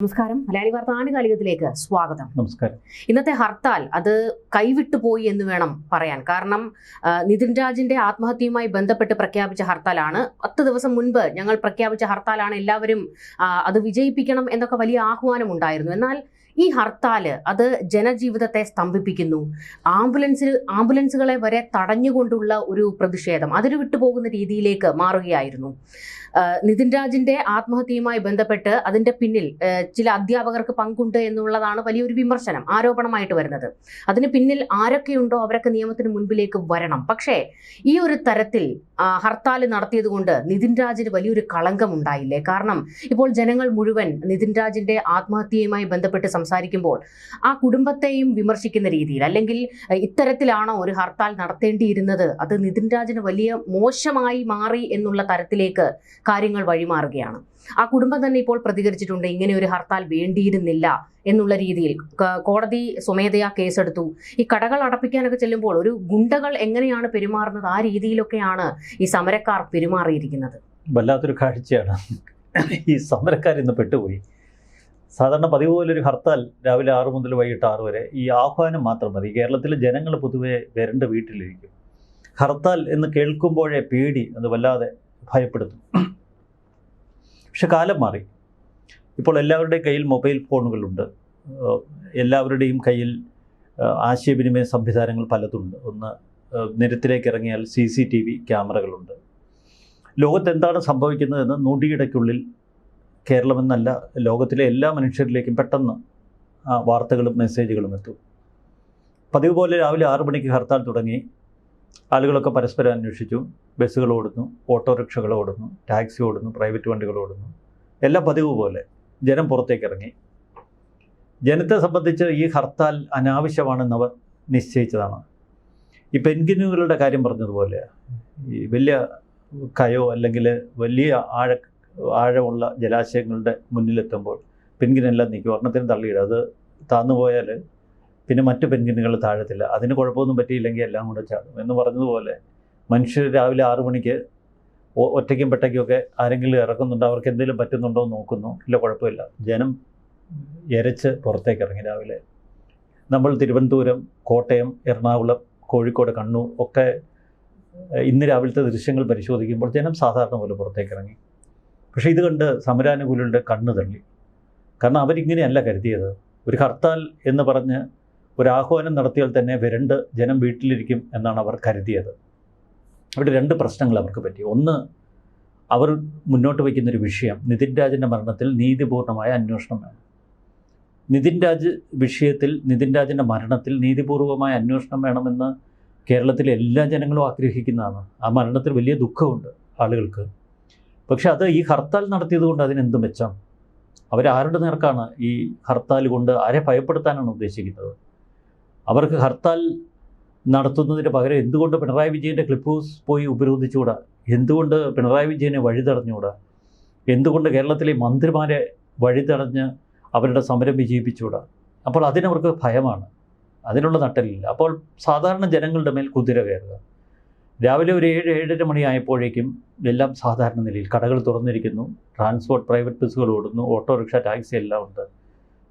നമസ്കാരം. മലയാളി വാർത്ത ആനുകാലികത്തിലേക്ക് സ്വാഗതം. നമസ്കാരം. ഇന്നത്തെ ഹർത്താൽ അത് കൈവിട്ടുപോയി എന്ന് വേണം പറയാൻ. കാരണം നിതിൻ രാജിന്റെ ആത്മഹത്യയുമായി ബന്ധപ്പെട്ട് പ്രഖ്യാപിച്ച ഹർത്താലാണ്. 10 ദിവസം മുൻപ് ഞങ്ങൾ പ്രഖ്യാപിച്ച ഹർത്താലാണ്, എല്ലാവരും അത് വിജയിപ്പിക്കണം എന്നൊക്കെ വലിയ ആഹ്വാനം ഉണ്ടായിരുന്നു. എന്നാൽ ഈ ഹർത്താല് അത് ജനജീവിതത്തെ സ്തംഭിപ്പിക്കുന്നു. ആംബുലൻസുകളെ വരെ തടഞ്ഞുകൊണ്ടുള്ള ഒരു പ്രതിഷേധം അതിന് വിട്ടുപോകുന്ന രീതിയിലേക്ക് മാറുകയായിരുന്നു. നിതിൻ രാജിന്റെ ആത്മഹത്യയുമായി ബന്ധപ്പെട്ട് അതിന്റെ പിന്നിൽ ചില അധ്യാപകർക്ക് പങ്കുണ്ട് എന്നുള്ളതാണ് വലിയൊരു വിമർശനം, ആരോപണമായിട്ട് വരുന്നത്. അതിന് പിന്നിൽ ആരൊക്കെയുണ്ടോ അവരൊക്കെ നിയമത്തിന് മുൻപിലേക്ക് വരണം. പക്ഷേ ഈ ഒരു തരത്തിൽ ഹർത്താൽ നടത്തിയത് കൊണ്ട് നിതിൻ രാജിന് വലിയൊരു കളങ്കം ഉണ്ടായില്ലേ? കാരണം ഇപ്പോൾ ജനങ്ങൾ മുഴുവൻ നിതിൻ രാജിന്റെ ആത്മഹത്യയുമായി ബന്ധപ്പെട്ട് സംസാരിക്കുമ്പോൾ ആ കുടുംബത്തെയും വിമർശിക്കുന്ന രീതിയിൽ, അല്ലെങ്കിൽ ഇത്തരത്തിലാണോ ഒരു ഹർത്താൽ നടത്തേണ്ടിയിരുന്നത്, അത് നിതിൻ രാജിന് വലിയ മോശമായി മാറി എന്നുള്ള തരത്തിലേക്ക് കാര്യങ്ങൾ വഴിമാറുകയാണ്. ആ കുടുംബം തന്നെ ഇപ്പോൾ പ്രതികരിച്ചിട്ടുണ്ട്, ഇങ്ങനെ ഒരു ഹർത്താൽ വേണ്ടിയിരുന്നില്ല എന്നുള്ള രീതിയിൽ. കോടതി സ്വമേധയാ കേസെടുത്തു. ഈ കടകൾ അടപ്പിക്കാനൊക്കെ ചെല്ലുമ്പോൾ ഒരു ഗുണ്ടകൾ എങ്ങനെയാണ് പെരുമാറുന്നത്, ആ രീതിയിലൊക്കെയാണ് ഈ സമരക്കാർ പെരുമാറിയിരിക്കുന്നത്. വല്ലാത്തൊരു കാഴ്ചയാണ്. ഈ സമരക്കാർ ഇന്ന് പെട്ടുപോയി. സാധാരണ പതിവ് പോലൊരു ഹർത്താൽ രാവിലെ 6 മുതൽ വൈകിട്ട് 6 വരെ, ഈ ആഹ്വാനം മാത്രം മതി. കേരളത്തിലെ ജനങ്ങൾ പൊതുവെ വരേണ്ട വീട്ടിലിരിക്കും. ഹർത്താൽ എന്ന് കേൾക്കുമ്പോഴേ പേടി, അത് വല്ലാതെ ഭയപ്പെടുത്തും. പക്ഷെ കാലം മാറി. ഇപ്പോൾ എല്ലാവരുടെയും കയ്യിൽ മൊബൈൽ ഫോണുകളുണ്ട്. എല്ലാവരുടെയും കയ്യിൽ ആശയവിനിമയ സംവിധാനങ്ങൾ പലതുണ്ട്. ഒന്ന്, നിരത്തിലേക്ക് ഇറങ്ങിയാൽ CCTV ക്യാമറകളുണ്ട്. ലോകത്ത് എന്താണ് സംഭവിക്കുന്നതെന്ന് നൊടിയിടയ്ക്കുള്ളിൽ കേരളമെന്നല്ല, ലോകത്തിലെ എല്ലാ മനുഷ്യരിലേക്കും പെട്ടെന്ന് വാർത്തകളും മെസ്സേജുകളും എത്തും. പതിവ് പോലെ രാവിലെ 6 മണിക്ക് ഹർത്താൽ തുടങ്ങി. ആളുകളൊക്കെ പരസ്പരം അന്വേഷിച്ചു. ബസ്സുകൾ ഓടുന്നു, ഓട്ടോറിക്ഷകൾ ഓടുന്നു, ടാക്സി ഓടുന്നു, പ്രൈവറ്റ് വണ്ടികൾ ഓടുന്നു. എല്ലാം പതിവ് പോലെ ജനം പുറത്തേക്ക് ഇറങ്ങി. ജനത്തെ സംബന്ധിച്ച് ഈ ഹർത്താൽ അനാവശ്യമാണെന്നവർ നിശ്ചയിച്ചതാണ്. ഈ പെൻഗ്വിനുകളുടെ കാര്യം പറഞ്ഞതുപോലെ, ഈ വലിയ കയോ അല്ലെങ്കിൽ വലിയ ആഴമുള്ള ജലാശയങ്ങളുടെ മുന്നിലെത്തുമ്പോൾ പെൻഗ്വിനെല്ലാം നിൽക്കും. ഒരെണ്ണത്തിന് തള്ളിയിടും. അത് താന്നുപോയാൽ പിന്നെ മറ്റു പെൻഗ്വിനുകൾ താഴത്തില്ല. അതിന് കുഴപ്പമൊന്നും പറ്റിയില്ലെങ്കിൽ എല്ലാം കൂടെ ചാടും എന്ന് പറഞ്ഞതുപോലെ, മനുഷ്യർ രാവിലെ 6 മണിക്ക് ഒറ്റയ്ക്കും പെട്ടയ്ക്കുമൊക്കെ ആരെങ്കിലും ഇറക്കുന്നുണ്ടോ, അവർക്ക് എന്തെങ്കിലും പറ്റുന്നുണ്ടോ എന്ന് നോക്കുന്നു. ഇല്ല, കുഴപ്പമില്ല. ജനം എരച്ച് പുറത്തേക്ക് ഇറങ്ങി. രാവിലെ നമ്മൾ തിരുവനന്തപുരം, കോട്ടയം, എറണാകുളം, കോഴിക്കോട്, കണ്ണൂർ ഒക്കെ ഇന്ന് രാവിലത്തെ ദൃശ്യങ്ങൾ പരിശോധിക്കുമ്പോൾ ജനം സാധാരണ പോലെ പുറത്തേക്ക് ഇറങ്ങി. പക്ഷേ ഇത് കണ്ട് സമരാനുകൂലികളുടെ കണ്ണ് തള്ളി. കാരണം അവരിങ്ങനെയല്ല കരുതിയത്. ഒരു ഹർത്താൽ എന്ന് പറഞ്ഞ് ഒരാഹ്വാനം നടത്തിയാൽ തന്നെ വരണ്ട് ജനം വീട്ടിലിരിക്കും എന്നാണ് അവർ കരുതിയത്. അവിടെ 2 പ്രശ്നങ്ങൾ അവർക്ക് പറ്റി. ഒന്ന്, അവർ മുന്നോട്ട് വയ്ക്കുന്നൊരു വിഷയം, നിതിൻ രാജിൻ്റെ മരണത്തിൽ നീതിപൂർണമായ അന്വേഷണം വേണം. നിതിൻ രാജ് വിഷയത്തിൽ, നിതിൻ രാജിൻ്റെ മരണത്തിൽ നീതിപൂർവമായ അന്വേഷണം വേണമെന്ന് കേരളത്തിലെ എല്ലാ ജനങ്ങളും ആഗ്രഹിക്കുന്നതാണ്. ആ മരണത്തിൽ വലിയ ദുഃഖമുണ്ട് ആളുകൾക്ക്. പക്ഷെ അത് ഈ ഹർത്താൽ നടത്തിയത് കൊണ്ട് അതിനെന്ത് മെച്ചം? അവരാരുടെ നേർക്കാണ് ഈ ഹർത്താൽ കൊണ്ട് ആരെ ഭയപ്പെടുത്താനാണ് ഉദ്ദേശിക്കുന്നത്? അവർക്ക് ഹർത്താൽ നടത്തുന്നതിന് പകരം എന്തുകൊണ്ട് പിണറായി വിജയൻ്റെ ക്ലിപ്പ് ഹൗസ് പോയി ഉപരോധിച്ചുകൂടാ? എന്തുകൊണ്ട് പിണറായി വിജയനെ വഴിതടഞ്ഞുകൂടാ? എന്തുകൊണ്ട് കേരളത്തിലെ മന്ത്രിമാരെ വഴിതടഞ്ഞ് അവരുടെ സമരം വിജയിപ്പിച്ചുകൂടാ? അപ്പോൾ അതിനവർക്ക് ഭയമാണ്, അതിനുള്ള നട്ടലില്ല. അപ്പോൾ സാധാരണ ജനങ്ങളുടെ മേൽ കുതിര കയറുക. രാവിലെ ഒരു 7-7:30 മണിയായപ്പോഴേക്കും എല്ലാം സാധാരണ നിലയിൽ, കടകൾ തുറന്നിരിക്കുന്നു, ട്രാൻസ്പോർട്ട് പ്രൈവറ്റ് ബസ്സുകൾ ഓടുന്നു, ഓട്ടോറിക്ഷ, ടാക്സി എല്ലാം ഉണ്ട്.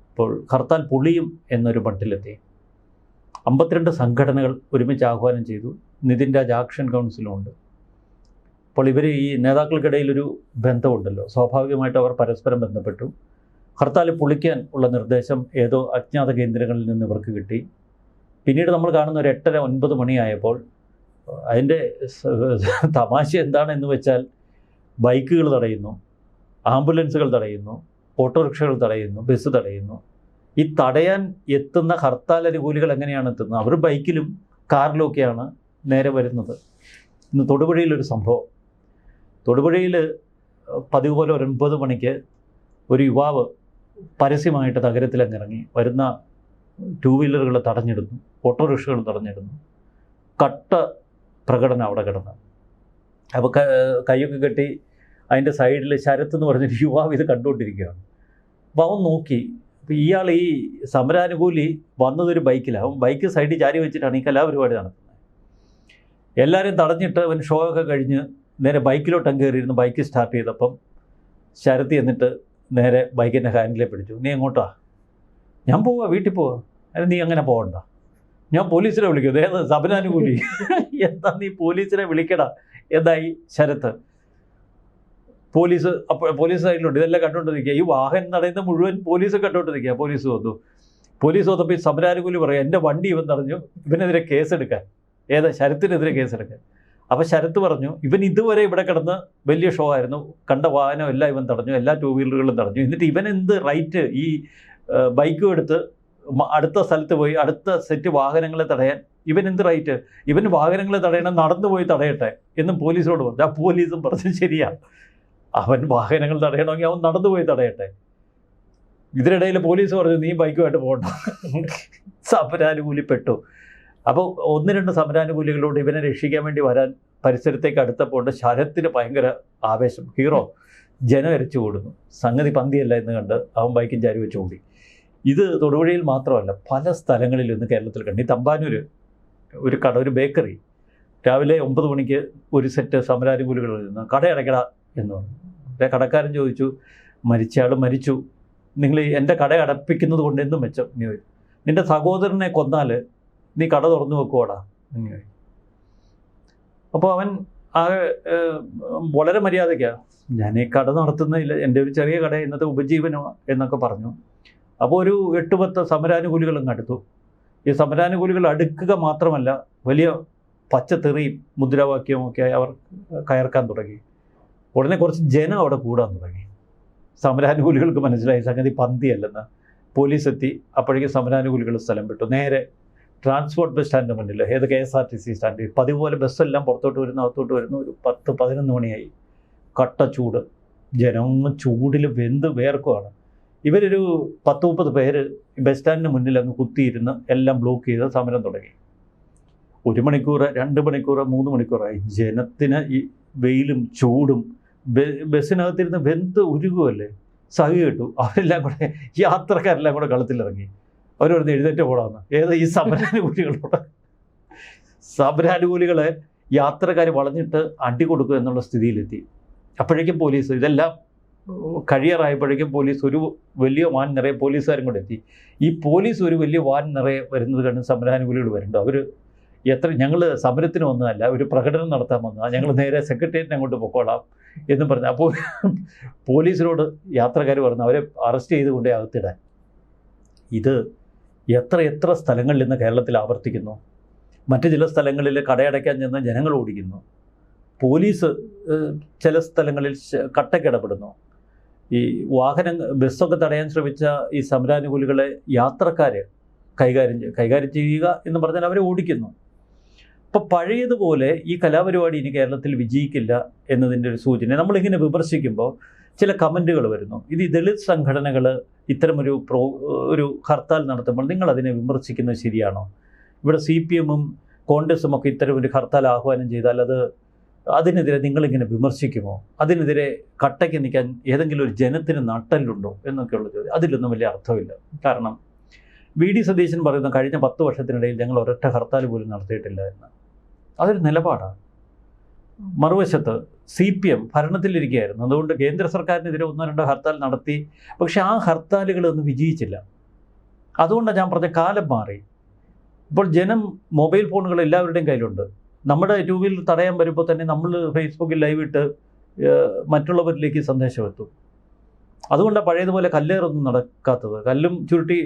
അപ്പോൾ ഹർത്താൽ പൊളിയും എന്നൊരു മട്ടിലെത്തി. 52 സംഘടനകൾ ഒരുമിച്ച് ആഹ്വാനം ചെയ്തു. നിതിൻ രാജ് ആക്ഷൻ കൗൺസിലും ഉണ്ട്. അപ്പോൾ ഇവർ, ഈ നേതാക്കൾക്കിടയിലൊരു ബന്ധമുണ്ടല്ലോ, സ്വാഭാവികമായിട്ട് അവർ പരസ്പരം ബന്ധപ്പെട്ടു. ഹർത്താൽ പൊളിക്കാൻ ഉള്ള നിർദ്ദേശം ഏതോ അജ്ഞാത കേന്ദ്രങ്ങളിൽ നിന്ന് ഇവർക്ക് കിട്ടി. പിന്നീട് നമ്മൾ കാണുന്ന ഒരു 8:30-9 മണിയായപ്പോൾ അതിൻ്റെ തമാശ എന്താണെന്ന് വെച്ചാൽ, ബൈക്കുകൾ തടയുന്നു, ആംബുലൻസുകൾ തടയുന്നു, ഓട്ടോറിക്ഷകൾ തടയുന്നു, ബസ് തടയുന്നു. ഈ തടയാൻ എത്തുന്ന ഹർത്താൽ അനുകൂലികൾ എങ്ങനെയാണ് എത്തുന്നത്? അവർ ബൈക്കിലും കാറിലുമൊക്കെയാണ് നേരെ വരുന്നത്. ഇന്ന് തൊടുപുഴയിലൊരു സംഭവം. തൊടുപുഴയിൽ പതിവ് പോലെ 9 മണിക്ക് ഒരു യുവാവ് പരസ്യമായിട്ട് നഗരത്തിലങ്ങിറങ്ങി വരുന്ന 2 വീലറുകൾ തടഞ്ഞിടുന്നു, ഓട്ടോറിക്ഷകൾ തടഞ്ഞിടുന്നു. കട്ട പ്രകടനം അവിടെ കിടന്ന്. അപ്പോൾ കൈയൊക്കെ കെട്ടി അതിൻ്റെ സൈഡിൽ ശരത്ത് എന്ന് പറഞ്ഞൊരു യുവാവ് ഇത് കണ്ടുകൊണ്ടിരിക്കുകയാണ്. അപ്പോൾ അവൻ നോക്കി. അപ്പോൾ ഇയാൾ, ഈ സമരാനുകൂലി വന്നതൊരു ബൈക്കിലാണ്. അവൻ ബൈക്ക് സൈഡിൽ ചാരി വെച്ചിട്ടാണ് ഈ കലാപരിപാടി നടത്തുന്നത്. എല്ലാവരും തടഞ്ഞിട്ട് അവൻ ഷോ ഒക്കെ കഴിഞ്ഞ് നേരെ ബൈക്കിലോട്ട് കയറിയിരുന്ന് ബൈക്ക് സ്റ്റാർട്ട് ചെയ്തപ്പം ശരത്ത് എന്നിട്ട് നേരെ ബൈക്കിൻ്റെ ഹാൻഡിലെ പിടിച്ചു. നീ എങ്ങോട്ടാ? ഞാൻ പോവാ, വീട്ടിൽ പോവാ. അല്ല നീ അങ്ങനെ പോകണ്ട, ഞാൻ പോലീസിനെ വിളിക്കും. ഏത് സമരാനുകൂലി? എന്താ നീ പോലീസിനെ വിളിക്കടാ എന്നായി ശരത്ത്. പോലീസ് സൈഡിലുണ്ട്, ഇതെല്ലാം കണ്ടുകൊണ്ടിരിക്കുക. ഈ വാഹനം തടയുന്ന മുഴുവൻ പോലീസ് കണ്ടുകൊണ്ടിരിക്കുക. പോലീസ് വന്നപ്പോൾ ഈ സമരാനുകൂലി പറയാം, എൻ്റെ വണ്ടി ഇവൻ തടഞ്ഞു, ഇവനെതിരെ കേസെടുക്കാൻ. ശരത്തിനെതിരെ കേസെടുക്കാൻ. അപ്പോൾ ശരത്ത് പറഞ്ഞു, ഇവൻ ഇതുവരെ ഇവിടെ കിടന്ന് വലിയ ഷോ ആയിരുന്നു, കണ്ട വാഹനം എല്ലാം ഇവൻ തടഞ്ഞു, എല്ലാ 2 വീലറുകളും തടഞ്ഞു. എന്നിട്ട് ഇവൻ എന്ത് റൈറ്റ് ഈ ബൈക്കും എടുത്ത് അടുത്ത സ്ഥലത്ത് പോയി അടുത്ത സെറ്റ് വാഹനങ്ങളെ തടയാൻ ഇവൻ എന്ത് റൈറ്റ്? ഇവൻ വാഹനങ്ങളെ തടയണം, നടന്നു പോയി തടയട്ടെ എന്നും പോലീസിനോട് പറഞ്ഞു. ആ പോലീസും പറഞ്ഞു, ശരിയാണ്, അവൻ വാഹനങ്ങൾ തടയണമെങ്കിൽ അവൻ നടന്നു പോയി തടയട്ടെ. ഇതിനിടയിൽ പോലീസ് പറഞ്ഞു, നീ ബൈക്കുമായിട്ട് പോകണ്ട. സമരാനുകൂലി പെട്ടു. അപ്പോൾ 1-2 സമരാനുകൂലികളോട് ഇവനെ രക്ഷിക്കാൻ വേണ്ടി വരാൻ പരിസരത്തേക്ക് അടുത്തപ്പോൾ ശരത്തിന് ഭയങ്കര ആവേശം. ഹീറോ, ജനം എരച്ചു കൂടുന്നു, സംഗതി പന്തിയല്ല എന്ന് കണ്ട് അവൻ ബൈക്കും ചാരി വെച്ച് ഓടി. ഇത് തൊടുപുഴയിൽ മാത്രമല്ല, പല സ്ഥലങ്ങളിൽ ഇന്ന് കേരളത്തിൽ കണ്ടു. ഈ തമ്പാനൂർ ഒരു ബേക്കറി രാവിലെ 9 മണിക്ക് ഒരു സെറ്റ് സമരാനുകൂലികൾ ഇരുന്ന് കടയടയ്ക്കട എന്ന് പറഞ്ഞു. കടക്കാരൻ ചോദിച്ചു, മരിച്ചയാൾ മരിച്ചു, നിങ്ങൾ എൻ്റെ കട അടപ്പിക്കുന്നത് കൊണ്ട് എന്തും മെച്ചം? നിൻ്റെ സഹോദരനെ കൊന്നാൽ നീ കട തുറന്നു വെക്കുവാടാ എന്ന് ചോദിച്ചു. അപ്പോൾ അവൻ വളരെ മര്യാദയ്ക്കാണ്, ഞാൻ ഈ കട നടത്തുന്നില്ല, എൻ്റെ ഒരു ചെറിയ കട, ഇന്നത്തെ ഉപജീവനം എന്നൊക്കെ പറഞ്ഞു. അപ്പോൾ ഒരു 8-10 സമരാനുകൂലികളും അടുത്തു. ഈ സമരാനുകൂലികൾ അടുക്കുക മാത്രമല്ല, വലിയ പച്ചത്തെറിയും മുദ്രാവാക്യവും ഒക്കെ അവർ കയർക്കാൻ തുടങ്ങി. ഉടനെ കുറച്ച് ജനം അവിടെ കൂടാൻ തുടങ്ങി. സമരാനുകൂലികൾക്ക് മനസ്സിലായി സംഗതി പന്തിയല്ലെന്ന്. പോലീസ് എത്തി. അപ്പോഴേക്കും സമരാനുകൂലികൾ സ്ഥലം വിട്ടു. നേരെ ട്രാൻസ്പോർട്ട് ബസ് സ്റ്റാൻഡിന് മുന്നിൽ, KSRTC സ്റ്റാൻഡിൽ പതിപോലെ ബസ്സെല്ലാം പുറത്തോട്ട് വരുന്നു, അകത്തോട്ട് വരുന്നു. ഒരു 10-11 മണിയായി. കട്ട ചൂട്, ജനം ചൂടിൽ വെന്ത് വേർക്കുവാണ്. ഇവരൊരു 10-30 പേര് ബസ് സ്റ്റാൻഡിന് മുന്നിൽ അങ്ങ് കുത്തിയിരുന്ന് എല്ലാം ബ്ലോക്ക് ചെയ്ത് സമരം തുടങ്ങി. 1 മണിക്കൂർ, 2 മണിക്കൂർ, 3 മണിക്കൂറായി. ജനത്തിന് ഈ വെയിലും ചൂടും ബസ്സിനകത്തിരുന്ന് വെന്ത് ഉരുകുമല്ലേ, സഹി കിട്ടു. അവരെല്ലാം കൂടെ, യാത്രക്കാരെല്ലാം കൂടെ കളത്തിലിറങ്ങി. അവർ പറഞ്ഞ് എഴുന്നേറ്റ് പോടാന്ന്. ഈ സമരാനുകൂലികളെ യാത്രക്കാർ വളഞ്ഞിട്ട് അടി കൊടുക്കുക എന്നുള്ള സ്ഥിതിയിലെത്തി. അപ്പോഴേക്കും പോലീസ്, ഇതെല്ലാം കഴിയാറായപ്പോഴേക്കും പോലീസ് ഒരു വലിയ വാൻ നിറയെ പോലീസുകാരും കൂടെ എത്തി. ഈ പോലീസ് ഒരു വലിയ വാൻ നിറയെ വരുന്നത് കണ്ട് സമരാനുകൂലികൾ വരുന്നുണ്ട്. അവർ ഞങ്ങൾ സമരത്തിന് വന്നതല്ല, ഒരു പ്രകടനം നടത്താൻ വന്നതാണ്, ഞങ്ങൾ നേരെ സെക്രട്ടേറിയറ്റിന് അങ്ങോട്ട് പൊക്കോളാം എന്നും പറഞ്ഞു. അപ്പോൾ പോലീസിനോട് യാത്രക്കാർ പറഞ്ഞു അവരെ അറസ്റ്റ് ചെയ്തുകൊണ്ടേ അകത്തിടാൻ. ഇത് എത്ര സ്ഥലങ്ങളിൽ നിന്ന് കേരളത്തിൽ ആവർത്തിക്കുന്നു. മറ്റ് ചില സ്ഥലങ്ങളിൽ കടയടയ്ക്കാൻ ചെന്ന് ജനങ്ങൾ ഓടിക്കുന്നു. പോലീസ് ചില സ്ഥലങ്ങളിൽ കട്ടക്കിടപെടുന്നു. ഈ ബസ്സൊക്കെ തടയാൻ ശ്രമിച്ച ഈ സമരാനുകൂലികളെ യാത്രക്കാർ കൈകാര്യം ചെയ്യുക എന്ന് പറഞ്ഞാൽ അവരെ ഓടിക്കുന്നു. അപ്പോൾ പഴയതുപോലെ ഈ കലാപരിപാടി ഇനി കേരളത്തിൽ വിജയിക്കില്ല എന്നതിൻ്റെ ഒരു സൂചന. നമ്മളിങ്ങനെ വിമർശിക്കുമ്പോൾ ചില കമൻറ്റുകൾ വരുന്നു. ഇത് ഈ ദളിത് സംഘടനകൾ ഇത്തരമൊരു ഒരു ഹർത്താൽ നടത്തുമ്പോൾ നിങ്ങളതിനെ വിമർശിക്കുന്നത് ശരിയാണോ? ഇവിടെ CPM-ഉം കോൺഗ്രസും ഒക്കെ ഇത്തരം ഒരു ഹർത്താൽ ആഹ്വാനം ചെയ്താൽ അതിനെതിരെ നിങ്ങളിങ്ങനെ വിമർശിക്കുമോ? അതിനെതിരെ കട്ടയ്ക്ക് നിൽക്കാൻ ഏതെങ്കിലും ഒരു ജനത്തിന് നട്ടലുണ്ടോ എന്നൊക്കെയുള്ള ചോദ്യം. അതിലൊന്നും വലിയ അർത്ഥമില്ല. കാരണം VD സതീശൻ പറയുന്ന കഴിഞ്ഞ 10 വർഷത്തിനിടയിൽ ഞങ്ങൾ ഒരൊറ്റ ഹർത്താൽ പോലും നടത്തിയിട്ടില്ല എന്ന്. അതൊരു നിലപാടാണ്. മറുവശത്ത് CPM ഭരണത്തിലിരിക്കുകയായിരുന്നു. അതുകൊണ്ട് കേന്ദ്ര സർക്കാരിനെതിരെ 1-2 ഹർത്താൽ നടത്തി. പക്ഷെ ആ ഹർത്താലുകളൊന്നും വിജയിച്ചില്ല. അതുകൊണ്ടാണ് ഞാൻ പറഞ്ഞ കാലം മാറി. ഇപ്പോൾ മൊബൈൽ ഫോണുകൾ എല്ലാവരുടെയും കയ്യിലുണ്ട്. നമ്മുടെ 2 വീലർ തടയാൻ വരുമ്പോൾ തന്നെ നമ്മൾ ഫേസ്ബുക്കിൽ ലൈവ് ഇട്ട് മറ്റുള്ളവരിലേക്ക് സന്ദേശം എത്തും. അതുകൊണ്ടാണ് പഴയതുപോലെ കല്ലേറൊന്നും നടക്കാത്തത്. കല്ലും ചുരുട്ടി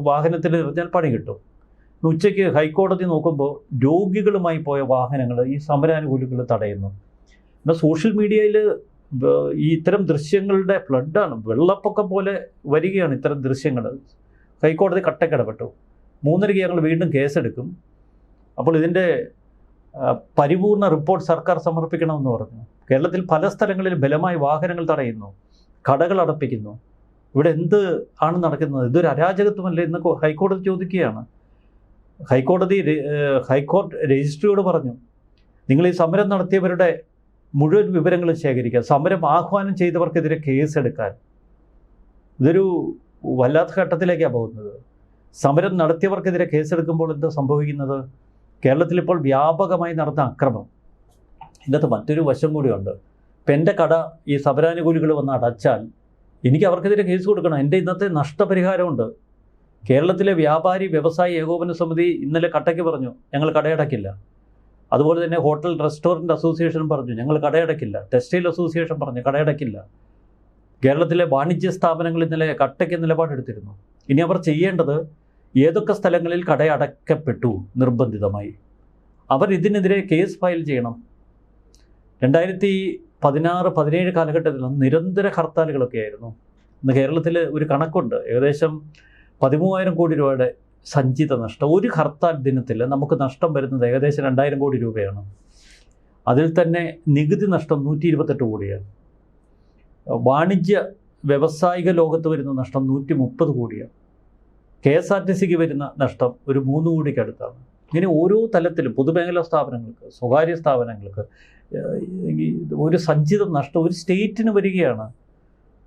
വാഹനത്തിൽ എറിഞ്ഞാൽ പണി കിട്ടും. ഉച്ചയ്ക്ക് ഹൈക്കോടതി നോക്കുമ്പോൾ രോഗികളുമായി പോയ വാഹനങ്ങൾ ഈ സമരാനുകൂലികൾ തടയുന്നു. എന്നാൽ സോഷ്യൽ മീഡിയയിൽ ഈ ഇത്തരം ദൃശ്യങ്ങളുടെ ഫ്ലഡാണ്, വെള്ളപ്പൊക്കം പോലെ വരികയാണ് ഇത്തരം ദൃശ്യങ്ങൾ. ഹൈക്കോടതി കട്ടക്കിടപെട്ടു. 3:30 ഞങ്ങൾ വീണ്ടും കേസെടുക്കും. അപ്പോൾ ഇതിൻ്റെ പരിപൂർണ റിപ്പോർട്ട് സർക്കാർ സമർപ്പിക്കണമെന്ന് പറഞ്ഞു. കേരളത്തിൽ പല സ്ഥലങ്ങളിൽ ബലമായി വാഹനങ്ങൾ തടയുന്നു, കടകൾ അടപ്പിക്കുന്നു. ഇവിടെ എന്ത് ആണ് നടക്കുന്നത്? ഇതൊരു അരാജകത്വമല്ലേ എന്ന് ഹൈക്കോടതി ചോദിക്കുകയാണ്. ഹൈക്കോർട്ട് രജിസ്ട്രിയോട് പറഞ്ഞു, നിങ്ങൾ ഈ സമരം നടത്തിയവരുടെ മുഴുവൻ വിവരങ്ങളും ശേഖരിക്കുക, സമരം ആഹ്വാനം ചെയ്തവർക്കെതിരെ കേസെടുക്കാൻ. ഇതൊരു വല്ലാത്ത ഘട്ടത്തിലേക്കാണ് പോകുന്നത്. സമരം നടത്തിയവർക്കെതിരെ കേസെടുക്കുമ്പോൾ എന്താ സംഭവിക്കുന്നത്? കേരളത്തിലിപ്പോൾ വ്യാപകമായി നടന്ന അക്രമം. ഇതിനകത്ത് മറ്റൊരു വശം കൂടിയുണ്ട്. ഇപ്പം എൻ്റെ കട ഈ സമരാനുകൂലികൾ വന്ന് അടച്ചാൽ എനിക്ക് അവർക്കെതിരെ കേസ് കൊടുക്കണം. എൻ്റെ ഇന്നത്തെ നഷ്ടപരിഹാരമുണ്ട്. കേരളത്തിലെ വ്യാപാരി വ്യവസായി ഏകോപന സമിതി ഇന്നലെ കട്ടയ്ക്ക് പറഞ്ഞു ഞങ്ങൾ കടയടക്കില്ല. അതുപോലെ തന്നെ ഹോട്ടൽ റെസ്റ്റോറൻറ്റ് അസോസിയേഷൻ പറഞ്ഞു ഞങ്ങൾ കടയടക്കില്ല. ടെക്സ്റ്റൈൽ അസോസിയേഷൻ പറഞ്ഞു കടയടക്കില്ല. കേരളത്തിലെ വാണിജ്യ സ്ഥാപനങ്ങൾ ഇന്നലെ കട്ടയ്ക്ക് നിലപാടെടുത്തിരുന്നു. ഇനി അവർ ചെയ്യേണ്ടത് ഏതൊക്കെ സ്ഥലങ്ങളിൽ കടയടക്കപ്പെട്ടു നിർബന്ധിതമായി അവർ ഇതിനെതിരെ കേസ് ഫയൽ ചെയ്യണം. 2016-17 കാലഘട്ടത്തിൽ നിരന്തര ഹർത്താലുകളൊക്കെ ആയിരുന്നു. ഇന്ന് കേരളത്തിൽ ഒരു കണക്കുണ്ട്, ഏകദേശം 13,000 കോടി രൂപയുടെ സഞ്ചിത നഷ്ടം. ഒരു ഹർത്താൽ ദിനത്തിൽ നമുക്ക് നഷ്ടം വരുന്നത് ഏകദേശം 2,000 കോടി രൂപയാണ്. അതിൽ തന്നെ നികുതി നഷ്ടം 128 കോടിയാണ്. വാണിജ്യ വ്യവസായിക ലോകത്ത് വരുന്ന നഷ്ടം 130 കോടിയാണ്. KSRTCക്ക് വരുന്ന നഷ്ടം ഒരു 3 കോടിക്കടുത്താണ്. ഇങ്ങനെ ഓരോ തലത്തിലും പൊതുമേഖലാ സ്ഥാപനങ്ങൾക്ക്, സ്വകാര്യ സ്ഥാപനങ്ങൾക്ക് ഒരു സഞ്ചിത നഷ്ടം ഒരു സ്റ്റേറ്റിന് വരികയാണ്.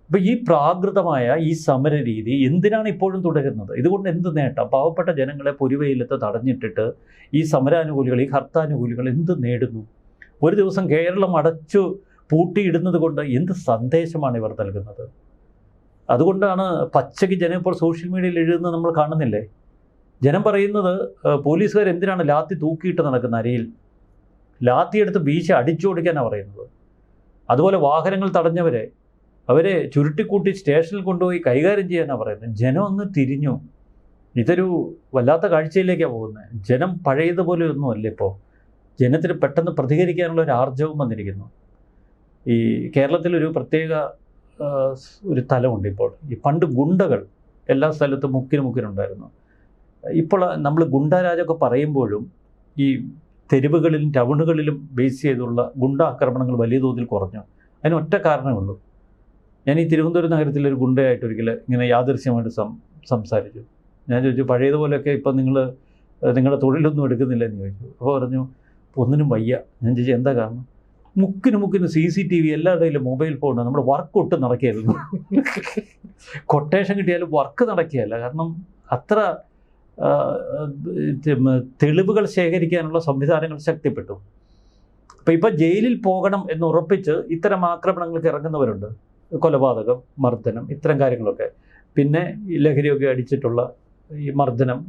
അപ്പോൾ ഈ പ്രാകൃതമായ ഈ സമര രീതി എന്തിനാണ് ഇപ്പോഴും തുടരുന്നത്? ഇതുകൊണ്ട് എന്ത് നേട്ടം? പാവപ്പെട്ട ജനങ്ങളെ പൊരുവെയിലത്ത് തടഞ്ഞിട്ടിട്ട് ഈ സമരാനുകൂലികൾ, ഈ ഹർത്താനുകൂലികൾ എന്ത് നേടുന്നു? ഒരു ദിവസം കേരളം അടച്ചു പൂട്ടിയിടുന്നത് കൊണ്ട് എന്ത് സന്ദേശമാണ് ഇവർ നൽകുന്നത്? അതുകൊണ്ടാണ് പച്ചയ്ക്ക് ജനം ഇപ്പോൾ സോഷ്യൽ മീഡിയയിൽ എഴുതുന്നത് നമ്മൾ കാണുന്നില്ലേ? ജനം പറയുന്നത് പോലീസുകാർ എന്തിനാണ് ലാത്തി തൂക്കിയിട്ട് നടക്കുന്ന അരയിൽ? ലാത്തിയെടുത്ത് വീശി അടിച്ചോടിക്കാനാണ് പറയുന്നത്. അതുപോലെ വാഹനങ്ങൾ തടഞ്ഞവരെ അവരെ ചുരുട്ടിക്കൂട്ടി സ്റ്റേഷനിൽ കൊണ്ടുപോയി കൈകാര്യം ചെയ്യാനാണ് പറയുന്നത്. ജനം അങ്ങ് തിരിഞ്ഞു. ഇതൊരു വല്ലാത്ത കാഴ്ചയിലേക്കാണ് പോകുന്നത്. ജനം പഴയതുപോലെ ഒന്നുമല്ല ഇപ്പോൾ. ജനത്തിന് പെട്ടെന്ന് പ്രതികരിക്കാനുള്ള ഒരു ആർജവം വന്നിരിക്കുന്നു. ഈ കേരളത്തിലൊരു പ്രത്യേക ഒരു തലമുണ്ട് ഇപ്പോൾ. ഈ പണ്ട് ഗുണ്ടകൾ എല്ലാ സ്ഥലത്തും മുക്കിനുണ്ടായിരുന്നു. ഇപ്പോൾ നമ്മൾ ഗുണ്ടാരാജൊക്കെ പറയുമ്പോഴും ഈ തെരുവുകളിലും ടൗണുകളിലും ബേസ് ചെയ്തുള്ള ഗുണ്ട ആക്രമണങ്ങൾ വലിയ തോതിൽ കുറഞ്ഞു. അതിന് ഒറ്റ കാരണമേ ഉള്ളൂ. ഞാൻ ഈ തിരുവനന്തപുരം നഗരത്തിലൊരു ഗുണ്ടയായിട്ട് ഒരിക്കൽ ഇങ്ങനെ യാദൃശ്യമായിട്ട് സംസാരിച്ചു. ഞാൻ ചോദിച്ചു പഴയതുപോലെയൊക്കെ ഇപ്പം നിങ്ങളുടെ തൊഴിലൊന്നും എടുക്കുന്നില്ല എന്ന് ചോദിച്ചു. അപ്പോൾ പറഞ്ഞു ഒന്നിനും വയ്യ. ഞാൻ ചോദിച്ചു എന്താ കാരണം? മുക്കിന് CCTV എല്ലാവരുടെയും മൊബൈൽ ഫോൺ, നമ്മുടെ വർക്ക് ഒട്ടും നടക്കുകയായിരുന്നു. കൊട്ടേഷൻ കിട്ടിയാലും വർക്ക് നടക്കുകയല്ല. കാരണം അത്ര തെളിവുകൾ ശേഖരിക്കാനുള്ള സംവിധാനങ്ങൾ ശക്തിപ്പെട്ടു. അപ്പോൾ ഇപ്പം ജയിലിൽ പോകണം എന്ന് ഉറപ്പിച്ച് ഇത്തരം ആക്രമണങ്ങൾക്ക് ഇറങ്ങുന്നവരുണ്ട്. കൊലപാതകം, മർദ്ദനം, ഇത്തരം കാര്യങ്ങളൊക്കെ. പിന്നെ ലഹരിയൊക്കെ അടിച്ചിട്ടുള്ള ഈ മർദ്ദനം,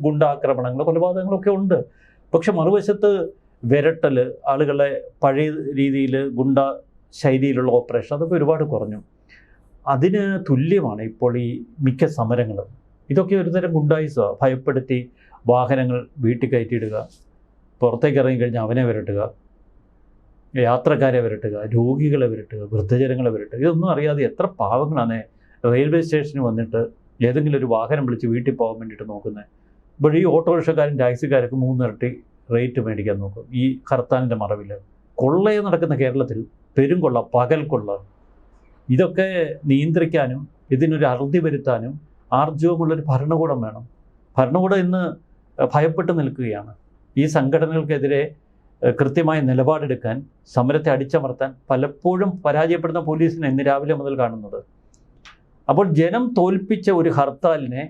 ഗുണ്ടാക്രമണങ്ങൾ, കൊലപാതകങ്ങളൊക്കെ ഉണ്ട്. പക്ഷെ മറുവശത്ത് വിരട്ടൽ, ആളുകളെ പഴയ രീതിയിൽ ഗുണ്ട ശൈലിയിലുള്ള ഓപ്പറേഷൻ, അതൊക്കെ ഒരുപാട് കുറഞ്ഞു. അതിന് തുല്യമാണ് ഇപ്പോൾ ഈ മിക്ക സമരങ്ങളും. ഇതൊക്കെ ഒരുതരം ഗുണ്ടായിസമാണ്. ഭയപ്പെടുത്തി വാഹനങ്ങൾ വീട്ടിൽ കയറ്റിയിടുക, പുറത്തേക്ക് ഇറങ്ങിക്കഴിഞ്ഞാൽ അവനെ വിരട്ടുക, യാത്രക്കാരെ വിരട്ടുക, രോഗികളെ വിരട്ടുക, വൃദ്ധജനങ്ങളെ വിരട്ടുക. ഇതൊന്നും അറിയാതെ എത്ര പാവങ്ങളാണ് റെയിൽവേ സ്റ്റേഷനിൽ വന്നിട്ട് ഏതെങ്കിലും ഒരു വാഹനം വിളിച്ച് വീട്ടിൽ പോകാൻ വേണ്ടിയിട്ട് നോക്കുന്നത്. ഇപ്പോൾ ഈ ഓട്ടോറിക്ഷക്കാരും ടാക്സിക്കാരൊക്കെ 3 ഇരട്ടി റേറ്റ് മേടിക്കാൻ നോക്കും ഈ ഹർത്താലിൻ്റെ മറവിൽ. കൊള്ളയെ നടക്കുന്ന കേരളത്തിൽ പെരുംകൊള്ള, പകൽ കൊള്ള, ഇതൊക്കെ നിയന്ത്രിക്കാനും ഇതിനൊരു അറുതി വരുത്താനും ആർജവമുള്ളൊരു ഭരണകൂടം വേണം. ഭരണകൂടം ഇന്ന് ഭയപ്പെട്ട് നിൽക്കുകയാണ്. ഈ സംഘടനകൾക്കെതിരെ കൃത്യമായ നിലപാടെടുക്കാൻ, സമരത്തെ അടിച്ചമർത്താൻ പലപ്പോഴും പരാജയപ്പെടുന്ന പോലീസിനെ ഇന്ന് രാവിലെ മുതൽ കാണുന്നത്. അപ്പോൾ ജനം തോൽപ്പിച്ച ഒരു ഹർത്താലിനെ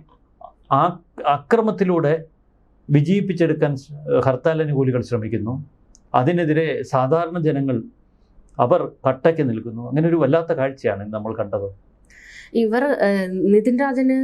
അക്രമത്തിലൂടെ വിജയിപ്പിച്ചെടുക്കാൻ ഹർത്താൽ അനുകൂലികൾ ശ്രമിക്കുന്നു. അതിനെതിരെ സാധാരണ ജനങ്ങൾ അവർ കട്ടയ്ക്ക് നിൽക്കുന്നു. അങ്ങനെ ഒരു വല്ലാത്ത കാഴ്ചയാണ് നമ്മൾ കണ്ടത്. ഇവർ നിതിൻ രാജന്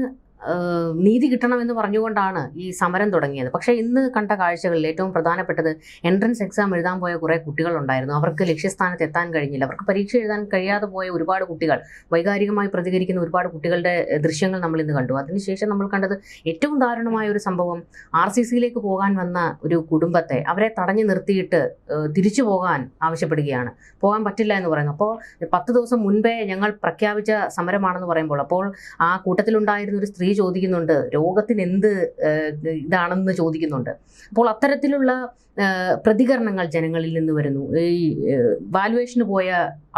നീതി കിട്ടണമെന്ന് പറഞ്ഞുകൊണ്ടാണ് ഈ സമരം തുടങ്ങിയത്. പക്ഷേ ഇന്ന് കണ്ട കാഴ്ചകളിൽ ഏറ്റവും പ്രധാനപ്പെട്ടത് എൻട്രൻസ് എക്സാം എഴുതാൻ പോയ കുറേ കുട്ടികളുണ്ടായിരുന്നു. അവർക്ക് ലക്ഷ്യസ്ഥാനത്ത് എത്താൻ കഴിഞ്ഞില്ല. അവർക്ക് പരീക്ഷ എഴുതാൻ കഴിയാതെ പോയ ഒരുപാട് കുട്ടികൾ, വൈകാരികമായി പ്രതികരിക്കുന്ന ഒരുപാട് കുട്ടികളുടെ ദൃശ്യങ്ങൾ നമ്മൾ ഇന്ന് കണ്ടു. അതിനുശേഷം നമ്മൾ കണ്ടത് ഏറ്റവും ദാരുണമായ ഒരു സംഭവം, RCCയിലേക്ക് പോകാൻ വന്ന ഒരു കുടുംബത്തെ അവരെ തടഞ്ഞു നിർത്തിയിട്ട് തിരിച്ചു പോകാൻ ആവശ്യപ്പെടുകയാണ്. പോകാൻ പറ്റില്ല എന്ന് പറയുന്നു. അപ്പോൾ 10 ദിവസം മുൻപേ ഞങ്ങൾ പ്രഖ്യാപിച്ച സമരമാണെന്ന് പറയുമ്പോൾ അപ്പോൾ ആ കൂട്ടത്തിലുണ്ടായിരുന്ന ഒരു സ്ത്രീ ചോദിക്കുന്നുണ്ട് രോഗത്തിന് എന്ത് ഇതാണെന്ന് ചോദിക്കുന്നുണ്ട്. അപ്പോൾ അത്തരത്തിലുള്ള പ്രതികരണങ്ങൾ ജനങ്ങളിൽ നിന്ന് വരുന്നു. ഈ വാലുവേഷന് പോയ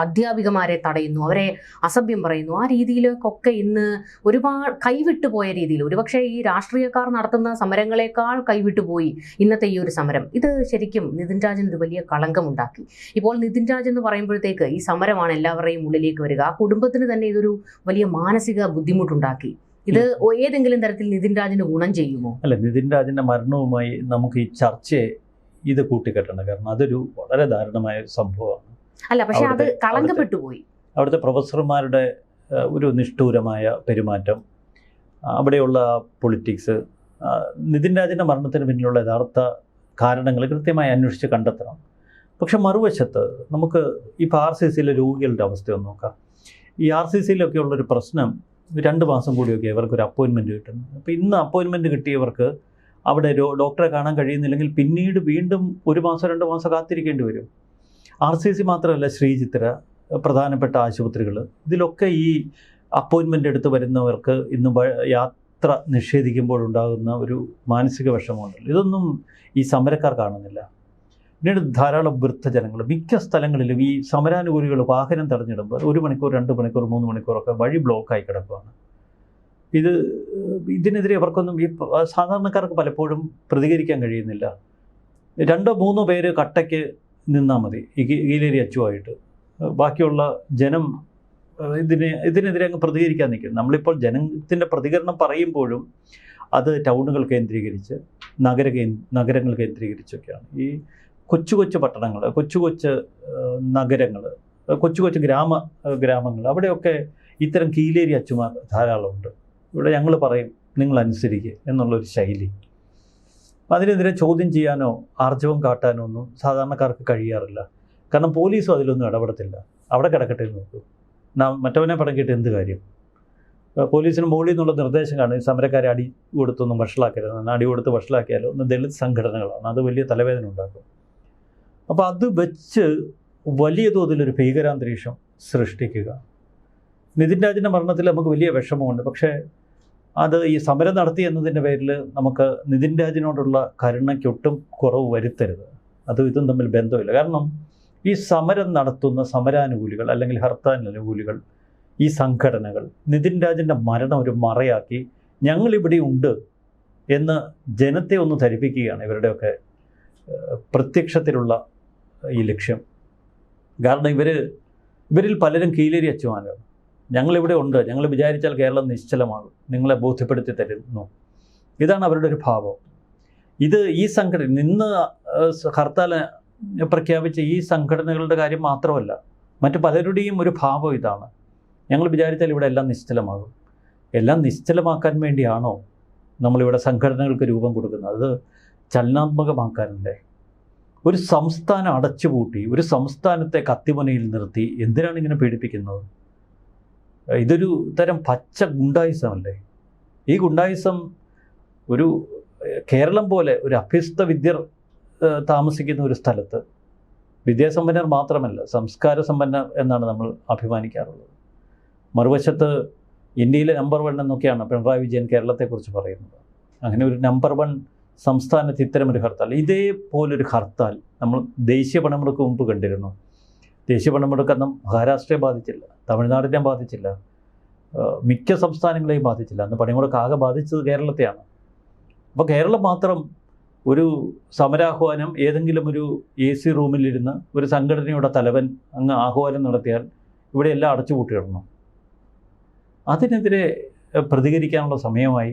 അധ്യാപികമാരെ തടയുന്നു, അവരെ അസഭ്യം പറയുന്നു. ആ രീതിയിലേക്കൊക്കെ ഇന്ന് ഒരുപാട് കൈവിട്ടു പോയ രീതിയിൽ, ഒരുപക്ഷെ ഈ രാഷ്ട്രീയക്കാർ നടത്തുന്ന സമരങ്ങളെക്കാൾ കൈവിട്ടു പോയി ഇന്നത്തെ ഈ ഒരു സമരം. ഇത് ശരിക്കും നിതിൻ രാജന് ഒരു വലിയ കളങ്കമുണ്ടാക്കി. ഇപ്പോൾ നിതിൻ രാജ് എന്ന് പറയുമ്പോഴത്തേക്ക് ഈ സമരമാണ് എല്ലാവരുടെയും ഉള്ളിലേക്ക് വരിക. ആ കുടുംബത്തിന് തന്നെ ഇതൊരു വലിയ മാനസിക ബുദ്ധിമുട്ടുണ്ടാക്കി. ഇത് ഏതെങ്കിലും തരത്തിൽ നിതിൻ രാജിന് ഗുണം ചെയ്യുമോ? അല്ല, നിതിൻ രാജിൻ്റെ മരണവുമായി നമുക്ക് ഈ ചർച്ചയെ ഇത് കൂട്ടിക്കെട്ടണം. കാരണം അതൊരു വളരെ ദാരുണമായ ഒരു സംഭവമാണ്. അല്ല, പക്ഷെ അത് കളങ്കപ്പെട്ടു പോയി. അവിടുത്തെ പ്രൊഫസർമാരുടെ ഒരു നിഷ്ഠൂരമായ പെരുമാറ്റം, അവിടെയുള്ള പൊളിറ്റിക്സ്, നിതിൻ രാജിൻ്റെ മരണത്തിന് പിന്നിലുള്ള യഥാർത്ഥ കാരണങ്ങൾ കൃത്യമായി അന്വേഷിച്ച് കണ്ടെത്തണം. പക്ഷെ മറുവശത്ത് നമുക്ക് ഇപ്പോൾ RCCയിലെ രോഗികളുടെ അവസ്ഥ ഒന്ന് നോക്കാം. ഈ RCCയിലൊക്കെ ഉള്ളൊരു പ്രശ്നം 2 മാസം കൂടിയൊക്കെ ഇവർക്കൊരു അപ്പോയിൻമെൻറ്റ് കിട്ടുന്നു. അപ്പോൾ ഇന്ന് അപ്പോയിൻമെൻറ്റ് കിട്ടിയവർക്ക് അവിടെ ഡോക്ടറെ കാണാൻ കഴിയുന്നില്ലെങ്കിൽ പിന്നീട് വീണ്ടും 1 മാസം 2 മാസം കാത്തിരിക്കേണ്ടി വരും. RCC മാത്രമല്ല, ശ്രീചിത്ര, പ്രധാനപ്പെട്ട ആശുപത്രികൾ, ഇതിലൊക്കെ ഈ അപ്പോയിൻമെൻ്റ് എടുത്ത് വരുന്നവർക്ക് ഇന്ന് യാത്ര നിഷേധിക്കുമ്പോഴുണ്ടാകുന്ന ഒരു മാനസിക വിഷമമുണ്ടല്ലോ, ഇതൊന്നും ഈ സമരക്കാർ കാണുന്നില്ല. പിന്നീട് ധാരാളം വൃദ്ധജനങ്ങൾ മിക്ക സ്ഥലങ്ങളിലും ഈ സമരാനുകൂലികൾ വാഹനം തടഞ്ഞിടുമ്പോൾ 1 മണിക്കൂർ 2 മണിക്കൂർ 3 മണിക്കൂറൊക്കെ വഴി ബ്ലോക്കായി കിടക്കുകയാണ്. ഇതിനെതിരെ അവർക്കൊന്നും ഈ സാധാരണക്കാർക്ക് പലപ്പോഴും പ്രതികരിക്കാൻ കഴിയുന്നില്ല. 2-3 പേര് കട്ടയ്ക്ക് നിന്നാൽ മതി ഈ കീലേരി അച്ചുമായിട്ട്, ബാക്കിയുള്ള ജനം ഇതിനെതിരെ അങ്ങ് പ്രതികരിക്കാൻ നിൽക്കും. നമ്മളിപ്പോൾ ജനത്തിൻ്റെ പ്രതികരണം പറയുമ്പോഴും അത് ടൗണുകൾ കേന്ദ്രീകരിച്ച് നഗരങ്ങൾ കേന്ദ്രീകരിച്ചൊക്കെയാണ്. ഈ കൊച്ചു കൊച്ചു പട്ടണങ്ങൾ, കൊച്ചു കൊച്ചു നഗരങ്ങൾ, കൊച്ചു കൊച്ചു ഗ്രാമങ്ങൾ, അവിടെയൊക്കെ ഇത്തരം കീലേരി അച്ചുമാർ ധാരാളമുണ്ട്. ഇവിടെ ഞങ്ങൾ പറയും നിങ്ങൾ അനുസരിക്കുക എന്നുള്ളൊരു ശൈലി. അതിനെതിരെ ചോദ്യം ചെയ്യാനോ ആർജവം കാട്ടാനോ ഒന്നും സാധാരണക്കാർക്ക് കഴിയാറില്ല. കാരണം പോലീസും അതിലൊന്നും ഇടപെടത്തില്ല. അവിടെ കിടക്കട്ടെ എന്ന് നോക്കൂ. മറ്റവനെ പടക്കിയിട്ട് എന്ത് കാര്യം? പോലീസിന് മുകളിൽ നിന്നുള്ള നിർദ്ദേശം കാണും, ഈ സമരക്കാരെ അടി കൊടുത്തൊന്നും വഷളാക്കരുത്. അടി കൊടുത്ത് വഷളാക്കിയാലോ ഒന്ന് ദളിത് സംഘടനകളാണ്, അത് വലിയ തലവേദന ഉണ്ടാക്കും. അപ്പോൾ അത് വെച്ച് വലിയ തോതിലൊരു ഭീകരാന്തരീക്ഷം സൃഷ്ടിക്കുക. നിതിൻ രാജിൻ്റെ മരണത്തിൽ നമുക്ക് വലിയ വിഷമമുണ്ട്. പക്ഷേ അത് ഈ സമരം നടത്തി എന്നതിൻ്റെ പേരിൽ നമുക്ക് നിതിൻ രാജിനോടുള്ള കരുണയ്ക്കൊട്ടും കുറവ് വരുത്തരുത്. ഇതും തമ്മിൽ ബന്ധമില്ല. കാരണം ഈ സമരം നടത്തുന്ന സമരാനുകൂലികൾ അല്ലെങ്കിൽ ഹർത്താൽ അനുകൂലികൾ, ഈ സംഘടനകൾ നിതിൻ രാജിൻ്റെ മരണം ഒരു മറയാക്കി ഞങ്ങളിവിടെ ഉണ്ട് എന്ന് ജനത്തെ ഒന്ന് ധരിപ്പിക്കുകയാണ് ഇവരുടെയൊക്കെ പ്രത്യക്ഷത്തിലുള്ള ഈ ലക്ഷ്യം. കാരണം ഇവരിൽ പലരും കീലേരി അച്ചുമാരാണ്. ഞങ്ങളിവിടെ ഉണ്ട്, ഞങ്ങൾ വിചാരിച്ചാൽ കേരളം നിശ്ചലമാകും, നിങ്ങളെ ബോധ്യപ്പെടുത്തി തരുന്നു. ഇതാണ് അവരുടെ ഒരു ഭാവം. ഈ സംഘടന ഇന്ന് ഹർത്താൽ പ്രഖ്യാപിച്ച ഈ സംഘടനകളുടെ കാര്യം മാത്രമല്ല, മറ്റു പലരുടെയും ഒരു ഭാവം ഇതാണ്. ഞങ്ങൾ വിചാരിച്ചാൽ ഇവിടെ എല്ലാം നിശ്ചലമാകും. എല്ലാം നിശ്ചലമാക്കാൻ വേണ്ടിയാണോ നമ്മളിവിടെ സംഘടനകൾക്ക് രൂപം കൊടുക്കുന്നത്? അത് ചലനാത്മകമാക്കാനല്ലേ? ഒരു സംസ്ഥാനം അടച്ചുപൂട്ടി, ഒരു സംസ്ഥാനത്തെ കത്തിമുനയിൽ നിർത്തി എന്തിനാണ് ഇങ്ങനെ പീഡിപ്പിക്കുന്നത്? ഇതൊരു തരം പച്ച ഗുണ്ടായിസമല്ലേ? ഈ ഗുണ്ടായിസം ഒരു കേരളം പോലെ ഒരു അഭ്യസ്ത വിദ്യർ താമസിക്കുന്ന ഒരു സ്ഥലത്ത്, വിദ്യാസമ്പന്നർ മാത്രമല്ല സംസ്കാര സമ്പന്നർ എന്നാണ് നമ്മൾ അഭിമാനിക്കാറുള്ളത്. മറുവശത്ത് ഇന്ത്യയിലെ നമ്പർ 1 എന്നൊക്കെയാണ് പിണറായി വിജയൻ കേരളത്തെക്കുറിച്ച് പറയുന്നത്. അങ്ങനെ ഒരു നമ്പർ 1 സംസ്ഥാനത്ത് ഇത്തരമൊരു ഹർത്താൽ, ഇതേപോലൊരു ഹർത്താൽ നമ്മൾ ദേശീയ പണിമുടക്ക് മുമ്പ് കണ്ടിരുന്നു. ദേശീയ പണിമുടക്കൊന്നും മഹാരാഷ്ട്രയെ ബാധിച്ചില്ല, തമിഴ്നാടിനെ ബാധിച്ചില്ല, മിക്ക സംസ്ഥാനങ്ങളെയും ബാധിച്ചില്ല. അന്ന് പണിമുടക്ക് ആകെ ബാധിച്ചത് കേരളത്തെയാണ്. അപ്പോൾ കേരളം മാത്രം ഒരു സമരാഹ്വാനം ഏതെങ്കിലും ഒരു AC റൂമിലിരുന്ന് ഒരു സംഘടനയുടെ തലവൻ അങ്ങ് ആഹ്വാനം നടത്തിയാൽ ഇവിടെ എല്ലാം അടച്ചുപൂട്ടിയിടണം. അതിനെതിരെ പ്രതികരിക്കാനുള്ള സമയമായി,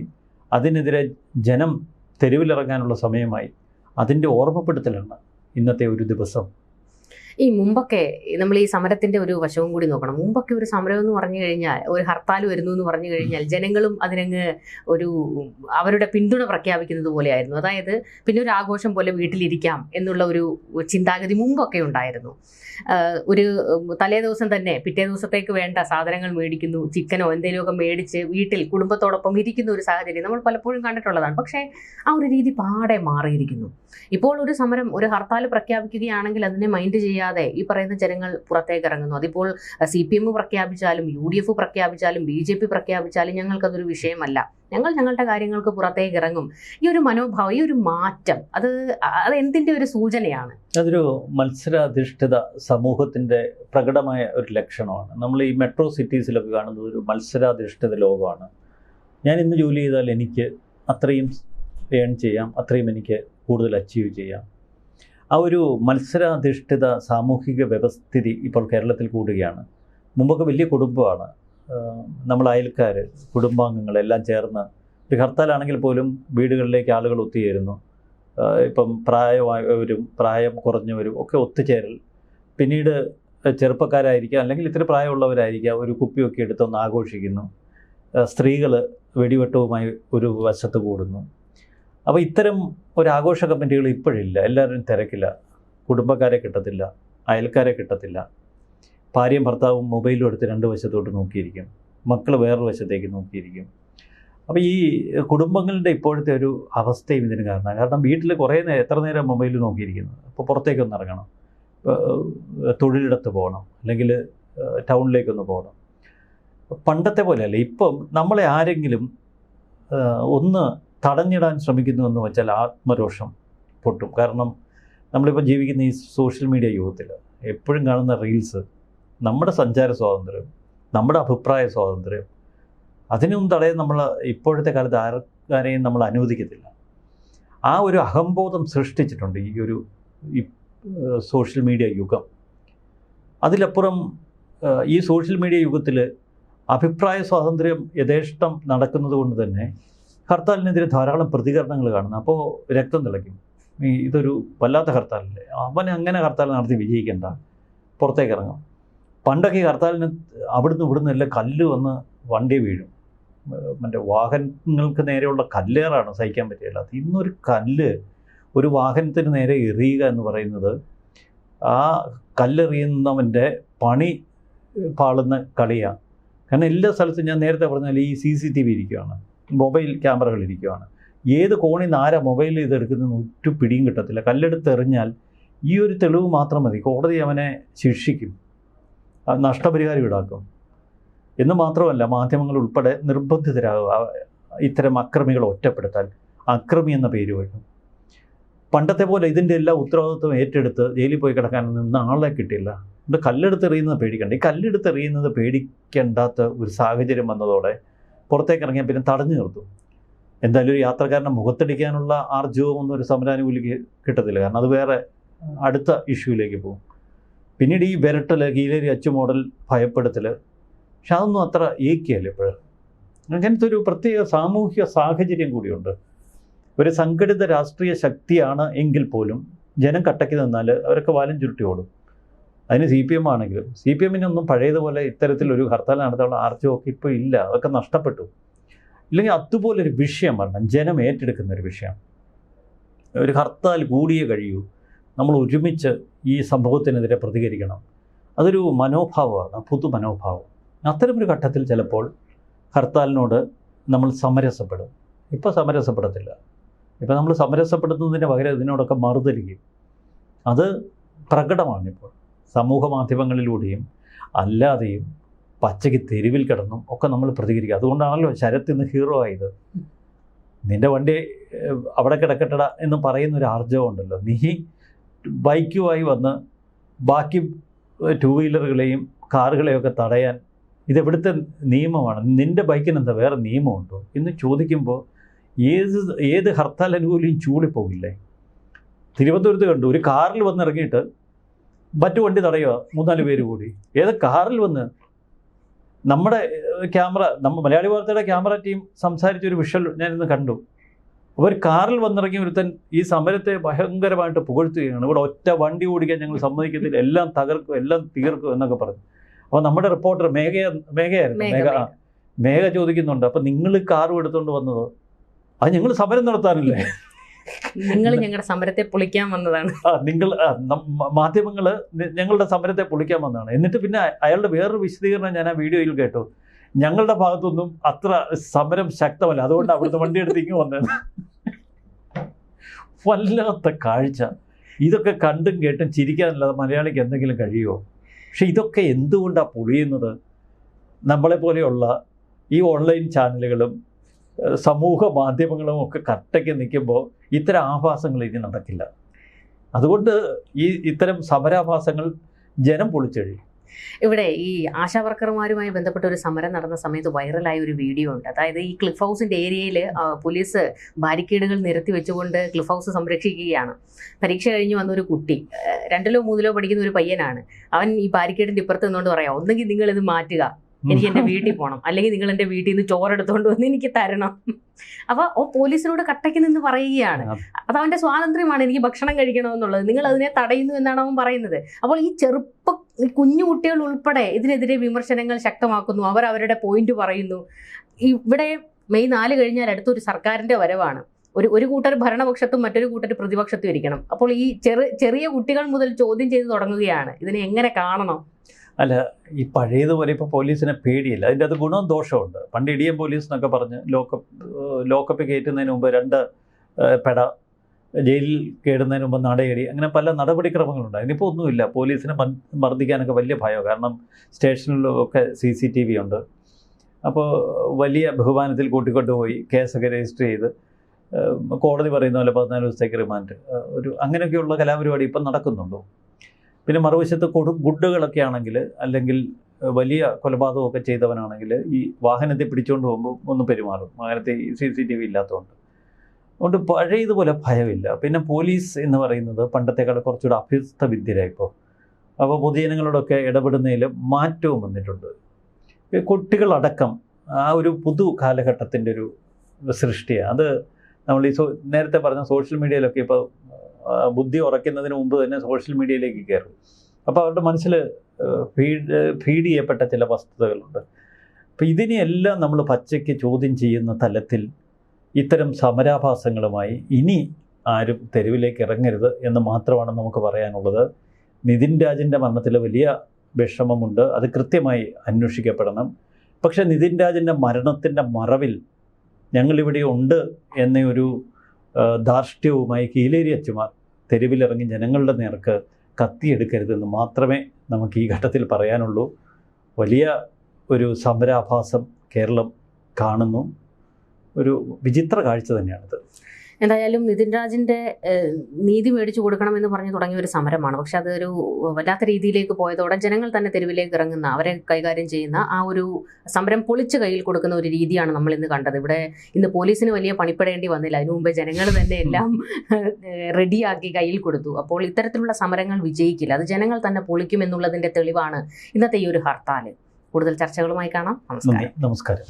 അതിനെതിരെ ജനം തെരുവിലിറങ്ങാനുള്ള സമയമായി. അതിൻ്റെ ഓർമ്മപ്പെടുത്തലാണ് ഇന്നത്തെ ഒരു ദിവസം. ഈ മുമ്പൊക്കെ നമ്മൾ ഈ സമരത്തിന്റെ ഒരു വശവും കൂടി നോക്കണം. മുമ്പൊക്കെ ഒരു സമരം എന്ന് പറഞ്ഞു കഴിഞ്ഞാൽ, ഒരു ഹർത്താൽ വരുന്നു എന്ന് പറഞ്ഞു കഴിഞ്ഞാൽ ജനങ്ങളും അതിനങ്ങ് അവരുടെ പിന്തുണ പ്രഖ്യാപിക്കുന്നത് പോലെയായിരുന്നു. അതായത് പിന്നെ ഒരു ആഘോഷം പോലെ വീട്ടിലിരിക്കാം എന്നുള്ള ഒരു ചിന്താഗതി മുമ്പൊക്കെ ഉണ്ടായിരുന്നു. ഒരു തലേ ദിവസം തന്നെ പിറ്റേ ദിവസത്തേക്ക് വേണ്ട സാധനങ്ങൾ മേടിക്കുന്നു, ചിക്കനോ എന്തെങ്കിലുമൊക്കെ മേടിച്ച് വീട്ടിൽ കുടുംബത്തോടൊപ്പം ഇരിക്കുന്ന ഒരു സാഹചര്യം നമ്മൾ പലപ്പോഴും കണ്ടിട്ടുള്ളതാണ്. പക്ഷേ ആ ഒരു രീതി പാടെ മാറിയിരിക്കുന്നു. ഇപ്പോൾ ഒരു സമരം, ഒരു ഹർത്താൽ പ്രഖ്യാപിക്കുകയാണെങ്കിൽ അതിനെ മൈൻഡ് ചെയ്യാതെ ഈ പറയുന്ന ജനങ്ങൾ പുറത്തേക്ക് ഇറങ്ങുന്നു. അതിപ്പോൾ CPM പ്രഖ്യാപിച്ചാലും UDF പ്രഖ്യാപിച്ചാലും BJP പ്രഖ്യാപിച്ചാലും ഞങ്ങൾക്കതൊരു വിഷയമല്ല. ഞങ്ങൾ ഞങ്ങളുടെ കാര്യങ്ങൾക്ക് പുറത്തേക്ക് ഇറങ്ങും. ഈ ഒരു മനോഭാവം, ഈ ഒരു മാറ്റം, അത് എന്തിൻ്റെ ഒരു സൂചനയാണ്? അതൊരു മത്സരാധിഷ്ഠിത സമൂഹത്തിൻ്റെ പ്രകടമായ ഒരു ലക്ഷണമാണ്. നമ്മൾ ഈ മെട്രോ സിറ്റീസിലൊക്കെ കാണുന്നത് ഒരു മത്സരാധിഷ്ഠിത ലോകമാണ്. ഞാൻ ഇന്ന് ജോലി ചെയ്താൽ എനിക്ക് അത്രയും ഏൺ ചെയ്യാം, അത്രയും എനിക്ക് കൂടുതൽ അച്ചീവ് ചെയ്യാം. ആ ഒരു മത്സരാധിഷ്ഠിത സാമൂഹിക വ്യവസ്ഥിതി ഇപ്പോൾ കേരളത്തിൽ കൂടുകയാണ്. മുമ്പൊക്കെ വലിയ കുടുംബമാണ്, നമ്മൾ അയൽക്കാർ, കുടുംബാംഗങ്ങളെല്ലാം ചേർന്ന് ഒരു ഹർത്താലാണെങ്കിൽ പോലും വീടുകളിലേക്ക് ആളുകൾ ഒത്തുചേരുന്നു. ഇപ്പം പ്രായമായവരും പ്രായം കുറഞ്ഞവരും ഒക്കെ ഒത്തുചേരൽ. പിന്നീട് ചെറുപ്പക്കാരായിരിക്കാം, അല്ലെങ്കിൽ ഇത്തിരി പ്രായമുള്ളവരായിരിക്കാം, ഒരു കുപ്പിയൊക്കെ എടുത്തൊന്ന് ആഘോഷിക്കുന്നു. സ്ത്രീകൾ വെടിവെട്ടവുമായി ഒരു വശത്ത് കൂടുന്നു. അപ്പോൾ ഇത്തരം ഒരു ആഘോഷ കമ്മിറ്റികൾ ഇപ്പോഴില്ല. എല്ലാവരും തിരക്കില്ല. കുടുംബക്കാരെ കിട്ടത്തില്ല, അയൽക്കാരെ കിട്ടത്തില്ല. ഭാര്യയും ഭർത്താവും മൊബൈലും എടുത്ത് രണ്ട് വശത്തോട്ട് നോക്കിയിരിക്കും, മക്കൾ വേറൊരു വശത്തേക്ക് നോക്കിയിരിക്കും. അപ്പോൾ ഈ കുടുംബങ്ങളുടെ ഇപ്പോഴത്തെ ഒരു അവസ്ഥയും ഇതിന് കാരണമാണ്. കാരണം വീട്ടിൽ എത്ര നേരം മൊബൈൽ നോക്കിയിരിക്കുന്നു. അപ്പോൾ പുറത്തേക്കൊന്ന് ഇറങ്ങണം, തൊഴിലിടത്ത് പോകണം, അല്ലെങ്കിൽ ടൗണിലേക്കൊന്ന് പോകണം. പണ്ടത്തെ പോലെയല്ല. ഇപ്പം നമ്മളെ ആരെങ്കിലും ഒന്ന് തടഞ്ഞിടാൻ ശ്രമിക്കുന്നുവെന്ന് വെച്ചാൽ ആത്മരോഷം പൊട്ടും. കാരണം നമ്മളിപ്പോൾ ജീവിക്കുന്ന ഈ സോഷ്യൽ മീഡിയ യുഗത്തിൽ എപ്പോഴും കാണുന്ന റീൽസ്, നമ്മുടെ സഞ്ചാര സ്വാതന്ത്ര്യം, നമ്മുടെ അഭിപ്രായ സ്വാതന്ത്ര്യം, അതിനൊന്നും തടയാൻ നമ്മൾ ഇപ്പോഴത്തെ കാലത്ത് ആരെയും നമ്മൾ അനുവദിക്കത്തില്ല. ആ ഒരു അഹംബോധം സൃഷ്ടിച്ചിട്ടുണ്ട് ഈ സോഷ്യൽ മീഡിയ യുഗം. അതിലപ്പുറം ഈ സോഷ്യൽ മീഡിയ യുഗത്തിൽ അഭിപ്രായ സ്വാതന്ത്ര്യം യഥേഷ്ടം നടക്കുന്നത് കൊണ്ട് തന്നെ ഹർത്താലിനെതിരെ ധാരാളം പ്രതികരണങ്ങൾ കാണുന്നു. അപ്പോൾ രക്തം തിളയ്ക്കും. ഇതൊരു വല്ലാത്ത ഹർത്താലല്ലേ, അവൻ അങ്ങനെ ഹർത്താൽ നടത്തി വിജയിക്കേണ്ട, പുറത്തേക്ക് ഇറങ്ങും. പണ്ടൊക്കെ ഈ ഹർത്താലിന് ഇവിടുന്ന് എല്ലാം കല്ല് വന്ന് വണ്ടി വീഴും. മറ്റേ വാഹനങ്ങൾക്ക് നേരെയുള്ള കല്ലേറാണ് സഹിക്കാൻ പറ്റില്ല. ഇന്നൊരു കല്ല് ഒരു വാഹനത്തിന് നേരെ എറിയുക എന്ന് പറയുന്നത് ആ കല്ലെറിയുന്നവൻ്റെ പണി പാളുന്ന കളിയാണ്. കാരണം എല്ലാ സ്ഥലത്തും ഞാൻ നേരത്തെ പറഞ്ഞാൽ ഈ CCTV ഇരിക്കുകയാണ്, മൊബൈൽ ക്യാമറകൾ ഇരിക്കുകയാണ്. ഏത് കോണിൽ നിന്ന് ആരാ മൊബൈൽ ഇതെടുക്കുന്നതെന്ന് ഒറ്റ പിടിയും കിട്ടത്തില്ല. കല്ലെടുത്തെറിഞ്ഞാൽ ഈ ഒരു തെളിവ് മാത്രം മതി, കോടതി അവനെ ശിക്ഷിക്കും, നഷ്ടപരിഹാരം ഈടാക്കും. എന്ന് മാത്രമല്ല, മാധ്യമങ്ങൾ ഉൾപ്പെടെ നിർബന്ധിതരാകുക ഇത്തരം അക്രമികളെ ഒറ്റപ്പെടുത്താൻ. അക്രമി എന്ന പേര് വരും. പണ്ടത്തെ പോലെ ഇതിൻ്റെ എല്ലാ ഉത്തരവാദിത്വം ഏറ്റെടുത്ത് ജയിലിൽ പോയി കിടക്കാനൊന്നും ആളെ കിട്ടിയില്ല. ഇത് കല്ലെടുത്തെറിയുന്നത് പേടിക്കണ്ട. ഈ കല്ലെടുത്തെറിയുന്നത് പേടിക്കേണ്ടാത്ത ഒരു സാഹചര്യം വന്നതോടെ പുറത്തേക്ക് ഇറങ്ങിയാൽ പിന്നെ തടഞ്ഞു നിർത്തും. എന്തായാലും ഒരു യാത്രക്കാരനെ മുഖത്തടിക്കാനുള്ള ആർജവമൊന്നും ഒരു സമരാനുകൂലിക്ക് കിട്ടത്തില്ല. കാരണം അത് വേറെ അടുത്ത ഇഷ്യൂയിലേക്ക് പോകും. പിന്നീട് ഈ വിരട്ടൽ, കീലേരി അച്ചു മോഡൽ ഭയപ്പെടുത്തൽ, പക്ഷെ അതൊന്നും അത്ര ഏക്കിയല്ല ഇപ്പോഴും. അങ്ങനത്തെ ഒരു പ്രത്യേക സാമൂഹ്യ സാഹചര്യം കൂടിയുണ്ട്. ഒരു സംഘടിത രാഷ്ട്രീയ ശക്തിയാണ് എങ്കിൽ പോലും ജനം കട്ടയ്ക്ക് നിന്നാൽ അവരൊക്കെ വാലും ചുരുട്ടി ഓടും. അതിന് CPM ആണെങ്കിലും CPM-നൊന്നും പഴയതുപോലെ ഇത്തരത്തിലൊരു ഹർത്താൽ നടത്താനുള്ള ആർജവമൊക്കെ ഇപ്പോൾ ഇല്ല. അതൊക്കെ നഷ്ടപ്പെട്ടു. ഇല്ലെങ്കിൽ അതുപോലൊരു വിഷയം വരണം, ജനം ഏറ്റെടുക്കുന്ന ഒരു വിഷയം. ഒരു ഹർത്താൽ കൂടിയേ കഴിയൂ, നമ്മൾ ഒരുമിച്ച് ഈ സംഭവത്തിനെതിരെ പ്രതികരിക്കണം. അതൊരു മനോഭാവമാണ്, പൊതു മനോഭാവം. അത്തരമൊരു ഘട്ടത്തിൽ ചിലപ്പോൾ ഹർത്താലിനോട് നമ്മൾ സമരസപ്പെടും. ഇപ്പോൾ സമരസപ്പെടത്തില്ല. ഇപ്പോൾ നമ്മൾ സമരസപ്പെടുത്തുന്നതിന് പകരം ഇതിനോടൊക്കെ മറുതലിക്കും. അത് പ്രകടമാണിപ്പോൾ. സമൂഹ മാധ്യമങ്ങളിലൂടെയും അല്ലാതെയും പച്ചയ്ക്ക് തെരുവിൽ കിടന്നും ഒക്കെ നമ്മൾ പ്രതികരിക്കുക. അതുകൊണ്ടാണല്ലോ ശരത് ഇന്ന് ഹീറോ ആയത്. നിൻ്റെ വണ്ടി അവിടെ കിടക്കട്ടട എന്ന് പറയുന്നൊരു ആർജവം ഉണ്ടല്ലോ. നീ ബൈക്കുമായി വന്ന് ബാക്കി 2 വീലറുകളെയും കാറുകളെയൊക്കെ തടയാൻ ഇതെവിടുത്തെ നിയമമാണ്? നിൻ്റെ ബൈക്കിന് എന്താ വേറെ നിയമമുണ്ടോ എന്ന് ചോദിക്കുമ്പോൾ ഏത് ഹർത്താൽ അനുകൂലിയും ചൂളിപ്പോകില്ലേ? തിരുവനന്തപുരത്ത് കണ്ടു, ഒരു കാറിൽ വന്നിറങ്ങിയിട്ട് മറ്റു വണ്ടി തടയുക, 3-4 പേര് കൂടി. ഏത് കാറിൽ വന്ന് നമ്മുടെ മലയാളി വാർത്തയുടെ ക്യാമറ ടീം സംസാരിച്ചൊരു വിഷ്വൽ ഞാനിന്ന് കണ്ടു. അവർ കാറിൽ വന്നിറങ്ങിയ ഒരുത്തൻ ഈ സമരത്തെ ഭയങ്കരമായിട്ട് പുകഴ്ത്തുകയാണ്. ഇവിടെ ഒറ്റ വണ്ടി ഓടിക്കാൻ ഞങ്ങൾ സമ്മതിക്കത്തില്ല, എല്ലാം തകർക്കും, എല്ലാം തീർക്കും എന്നൊക്കെ പറഞ്ഞു. അപ്പോൾ നമ്മുടെ റിപ്പോർട്ടർ മേഘ ചോദിക്കുന്നുണ്ട്, അപ്പം നിങ്ങൾ കാറും എടുത്തുകൊണ്ട് വന്നതോ? അത് ഞങ്ങൾ സമരം നടത്താറില്ലേ? നിങ്ങൾ ഞങ്ങളുടെ സമരത്തെ പൊളിക്കാൻ വന്നതാണ്. നിങ്ങൾ മാധ്യമങ്ങൾ ഞങ്ങളുടെ സമരത്തെ പൊളിക്കാൻ വന്നതാണ്. എന്നിട്ട് പിന്നെ അയാളുടെ വേറൊരു വിശദീകരണം ഞാൻ ആ വീഡിയോയിൽ കേട്ടു. ഞങ്ങളുടെ ഭാഗത്തൊന്നും അത്ര സമരം ശക്തമല്ല, അതുകൊണ്ട് അവിടുത്തെ വണ്ടി എടുത്ത് ഇങ്ങ് വന്നത്. വല്ലാത്ത കാഴ്ച. ഇതൊക്കെ കണ്ടും കേട്ടും ചിരിക്കാനല്ലാതെ മലയാളിക്ക് എന്തെങ്കിലും കഴിയുമോ? പക്ഷെ ഇതൊക്കെ എന്തുകൊണ്ടാണ് പൊളിയുന്നത്? നമ്മളെപ്പോലെയുള്ള ഈ ഓൺലൈൻ ചാനലുകളും സമൂഹ മാധ്യമങ്ങളും ഒക്കെ കട്ടയ്ക്ക് നിൽക്കുമ്പോൾ ഇത്തരം ആഭാസങ്ങൾ ഇനി നടക്കില്ല. അതുകൊണ്ട് ഇത്തരം സമരാഭാസങ്ങൾ ജനം പൊളിച്ചെഴിയും. ഇവിടെ ഈ ആശാ വർക്കർമാരുമായി ബന്ധപ്പെട്ട ഒരു സമരം നടന്ന സമയത്ത് വൈറലായ ഒരു വീഡിയോ ഉണ്ട്. അതായത് ഈ ക്ലിഫ് ഹൗസിന്റെ ഏരിയയിൽ പോലീസ് ബാരിക്കേഡുകൾ നിരത്തി വെച്ചുകൊണ്ട് ക്ലിഫ് ഹൗസ് സംരക്ഷിക്കുകയാണ്. പരീക്ഷ കഴിഞ്ഞ് വന്ന ഒരു കുട്ടി, 2-ലോ 3-ലോ പഠിക്കുന്ന ഒരു പയ്യനാണ്. അവൻ ഈ ബാരിക്കേഡിന്റെ ഇപ്പുറത്ത് നിന്നുകൊണ്ട് പറയാം, ഒന്നെങ്കിൽ നിങ്ങൾ ഇത് മാറ്റുക, എനിക്ക് എൻ്റെ വീട്ടിൽ പോകണം, അല്ലെങ്കിൽ നിങ്ങൾ എൻ്റെ വീട്ടിൽ നിന്ന് ചോറെടുത്തുകൊണ്ട് വന്ന് എനിക്ക് തരണം. അപ്പോൾ പോലീസിനോട് കട്ടയ്ക്ക് നിന്ന് പറയുകയാണ്, അത് അവൻ്റെ സ്വാതന്ത്ര്യമാണ്, എനിക്ക് ഭക്ഷണം കഴിക്കണമെന്നുള്ളത്, നിങ്ങൾ അതിനെ തടയുന്നു എന്നാണ് അവൻ പറയുന്നത്. അപ്പോൾ ഈ ഈ കുഞ്ഞു കുട്ടികൾ ഉൾപ്പെടെ ഇതിനെതിരെ വിമർശനങ്ങൾ ശക്തമാക്കുന്നു, അവർ അവരുടെ പോയിന്റ് പറയുന്നു. ഇവിടെ മെയ് 4 കഴിഞ്ഞാൽ അടുത്തൊരു സർക്കാരിന്റെ വരവാണ്. ഒരു കൂട്ടർ ഭരണപക്ഷത്തും മറ്റൊരു കൂട്ടർ പ്രതിപക്ഷത്തും ഇരിക്കണം. അപ്പോൾ ഈ ചെറിയ കുട്ടികൾ മുതൽ ചോദ്യം ചെയ്ത് തുടങ്ങുകയാണ്. ഇതിനെ എങ്ങനെ കാണണം? അല്ല, ഈ പഴയതുപോലെ ഇപ്പോൾ പോലീസിനെ പേടിയില്ല. അതിൻ്റെ അത് ഗുണവും ദോഷമുണ്ട്. പണ്ട് ഇടിയൻ പോലീസ് എന്നൊക്കെ പറഞ്ഞ് ലോക്കപ്പ് കയറ്റുന്നതിന് മുമ്പ് 2 പെട, ജയിലിൽ കയറുന്നതിന് മുമ്പ് നടയടി, അങ്ങനെ പല നടപടിക്രമങ്ങളുണ്ട്. അതിനിപ്പോൾ ഒന്നുമില്ല. പോലീസിനെ മർദ്ദിക്കാനൊക്കെ വലിയ ഭയം. കാരണം സ്റ്റേഷനിലൊക്കെ CCTV ഉണ്ട്. അപ്പോൾ വലിയ ബഹുമാനത്തിൽ കൂട്ടിക്കൊണ്ടുപോയി കേസൊക്കെ രജിസ്റ്റർ ചെയ്ത് കോടതി പറയുന്ന പോലെ 14 ദിവസത്തേക്ക് റിമാൻഡ്, അങ്ങനെയൊക്കെയുള്ള കലാപരിപാടി ഇപ്പം നടക്കുന്നുണ്ടോ? പിന്നെ മറുവശത്ത് ഗുഡുകളൊക്കെ ആണെങ്കിൽ, അല്ലെങ്കിൽ വലിയ കൊലപാതകമൊക്കെ ചെയ്തവനാണെങ്കിൽ ഈ വാഹനത്തെ പിടിച്ചുകൊണ്ട് പോകുമ്പോൾ ഒന്ന് പെരുമാറും. വാഹനത്തെ CCTV ഇല്ലാത്തതുകൊണ്ട്. അതുകൊണ്ട് പഴയതുപോലെ ഭയമില്ല. പിന്നെ പോലീസ് എന്ന് പറയുന്നത് പണ്ടത്തെക്കാൾ കുറച്ചുകൂടെ അഭ്യസ്ത വിദ്യരായിപ്പോൾ. അപ്പോൾ പൊതുജനങ്ങളോടൊക്കെ ഇടപെടുന്നതിൽ മാറ്റവും വന്നിട്ടുണ്ട്. കുട്ടികളടക്കം ആ ഒരു പുതു കാലഘട്ടത്തിൻ്റെ ഒരു സൃഷ്ടിയാണ് അത്. നമ്മൾ ഈ നേരത്തെ പറഞ്ഞ സോഷ്യൽ മീഡിയയിലൊക്കെ ഇപ്പോൾ ബുദ്ധി ഉറയ്ക്കുന്നതിന് മുമ്പ് തന്നെ സോഷ്യൽ മീഡിയയിലേക്ക് കയറും. അപ്പോൾ അവരുടെ മനസ്സിൽ ഫീഡ് ചെയ്യപ്പെട്ട ചില വസ്തുതകളുണ്ട്. അപ്പോൾ ഇതിനെയെല്ലാം നമ്മൾ പച്ചയ്ക്ക് ചോദ്യം ചെയ്യുന്ന തലത്തിൽ ഇത്തരം സമരാഭാസങ്ങളുമായി ഇനി ആരും തെരുവിലേക്ക് ഇറങ്ങരുത് എന്ന് മാത്രമാണ് നമുക്ക് പറയാനുള്ളത്. നിതിൻ രാജിൻ്റെ മരണത്തിൽ വലിയ വിഷമമുണ്ട്. അത് കൃത്യമായി അന്വേഷിക്കപ്പെടണം. പക്ഷേ നിതിൻ രാജിൻ്റെ മരണത്തിൻ്റെ മറവിൽ ഞങ്ങളിവിടെ ഉണ്ട് എന്ന ഒരു ധാർഷ്ട്യവുമായി കീലേരി അച്ചുമാർ തെരുവിലിറങ്ങി ജനങ്ങളുടെ നേർക്ക് കത്തിയെടുക്കരുതെന്ന് മാത്രമേ നമുക്ക് ഈ ഘട്ടത്തിൽ പറയാനുള്ളൂ. വലിയ ഒരു സമരാഭാസം കേരളം കാണുന്നു. ഒരു വിചിത്ര കാഴ്ച തന്നെയാണിത്. എന്തായാലും നിതിൻ രാജിൻ്റെ നീതി മേടിച്ചു കൊടുക്കണമെന്ന് പറഞ്ഞു തുടങ്ങിയ ഒരു സമരമാണ്. പക്ഷെ അതൊരു വല്ലാത്ത രീതിയിലേക്ക് പോയതോടെ ജനങ്ങൾ തന്നെ തെരുവിലേക്ക് ഇറങ്ങുന്ന, അവരെ കൈകാര്യം ചെയ്യുന്ന ആ ഒരു സമരം പൊളിച്ച് കയ്യിൽ കൊടുക്കുന്ന ഒരു രീതിയാണ് നമ്മൾ ഇന്ന് കണ്ടത്. ഇവിടെ ഇന്ന് പോലീസിന് വലിയ പണിപ്പെടേണ്ടി വന്നില്ല. അതിനു മുമ്പേ ജനങ്ങൾ തന്നെ എല്ലാം റെഡിയാക്കി കയ്യിൽ കൊടുത്തു. അപ്പോൾ ഇത്തരത്തിലുള്ള സമരങ്ങൾ വിജയിക്കില്ല. അത് ജനങ്ങൾ തന്നെ പൊളിക്കുമെന്നുള്ളതിൻ്റെ തെളിവാണ് ഇന്നത്തെ ഈ ഒരു ഹർത്താൽ. കൂടുതൽ ചർച്ചകളുമായി കാണാം. നമസ്കാരം.